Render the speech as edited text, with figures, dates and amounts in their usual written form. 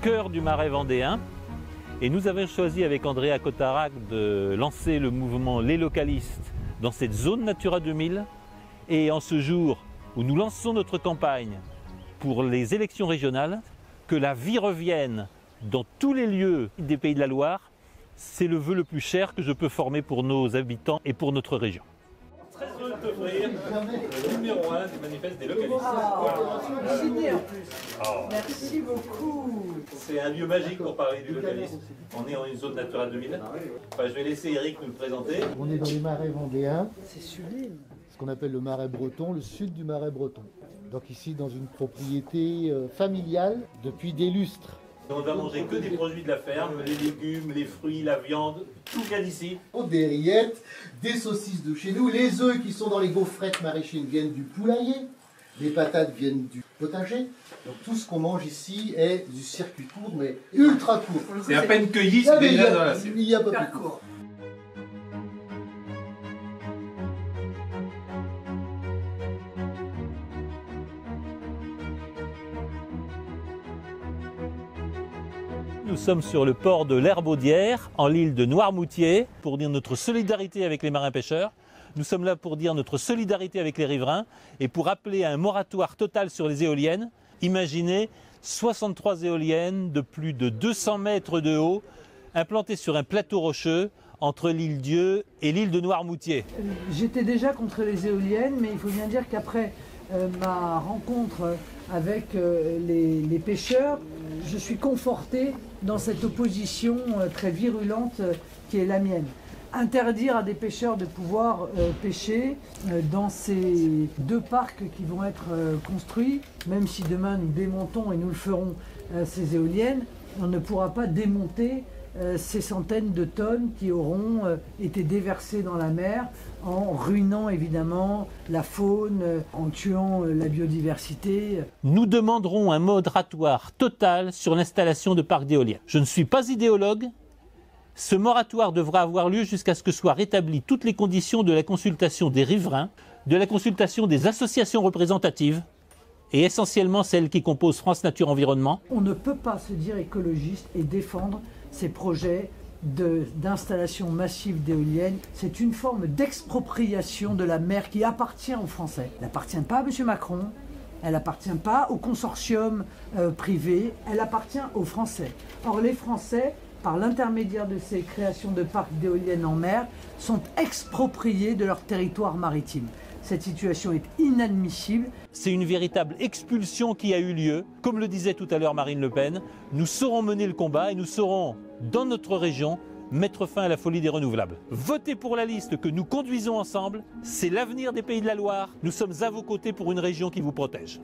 cœur du Marais vendéen. Et nous avons choisi avec Andrea Cotarac de lancer le mouvement Les Localistes dans cette zone Natura 2000. Et en ce jour où nous lançons notre campagne pour les élections régionales, que la vie revienne dans tous les lieux des Pays de la Loire, c'est le vœu le plus cher que je peux former pour nos habitants et pour notre région. Très heureux de t'offrir le numéro 1 du manifeste des localistes. Signé en plus. Merci beaucoup. C'est un lieu magique pour parler du localiste. On est en une zone Natura 2000. Enfin, je vais laisser Eric nous le présenter. On est dans les marais vendéens. C'est sublime. Ce qu'on appelle le marais breton, le sud du marais breton. Donc ici dans une propriété familiale depuis des lustres. On ne va manger que des produits de la ferme, les légumes, les fruits, la viande, tout vient d'ici. Des rillettes, des saucisses de chez nous, les œufs qui sont dans les gaufrettes maraîchines viennent du poulailler, les patates viennent du potager. Donc tout ce qu'on mange ici est du circuit court, mais ultra court. C'est à peine cueilli, c'est déjà dans l'assiette. Il y a pas plus court. Nous sommes sur le port de l'Herbaudière, en l'île de Noirmoutier, pour dire notre solidarité avec les marins-pêcheurs. Nous sommes là pour dire notre solidarité avec les riverains et pour appeler à un moratoire total sur les éoliennes. Imaginez 63 éoliennes de plus de 200 mètres de haut, implantées sur un plateau rocheux entre l'île Dieu et l'île de Noirmoutier. J'étais déjà contre les éoliennes, mais il faut bien dire qu'après ma rencontre avec les pêcheurs, je suis conforté dans cette opposition très virulente qui est la mienne. Interdire à des pêcheurs de pouvoir pêcher dans ces deux parcs qui vont être construits, même si demain nous démontons et nous le ferons ces éoliennes, on ne pourra pas démonter ces centaines de tonnes qui auront été déversées dans la mer en ruinant évidemment la faune, en tuant la biodiversité. Nous demanderons un moratoire total sur l'installation de parcs d'éoliennes. Je ne suis pas idéologue. Ce moratoire devra avoir lieu jusqu'à ce que soient rétablies toutes les conditions de la consultation des riverains, de la consultation des associations représentatives et essentiellement celles qui composent France Nature Environnement. On ne peut pas se dire écologiste et défendre ces projets d'installation massive d'éoliennes. C'est une forme d'expropriation de la mer qui appartient aux Français. Elle n'appartient pas à M. Macron, elle n'appartient pas au consortium privé, elle appartient aux Français. Or les Français, par l'intermédiaire de ces créations de parcs d'éoliennes en mer, sont expropriés de leur territoire maritime. Cette situation est inadmissible. C'est une véritable expulsion qui a eu lieu. Comme le disait tout à l'heure Marine Le Pen, nous saurons mener le combat et nous saurons, dans notre région, mettre fin à la folie des renouvelables. Votez pour la liste que nous conduisons ensemble. C'est l'avenir des Pays de la Loire. Nous sommes à vos côtés pour une région qui vous protège.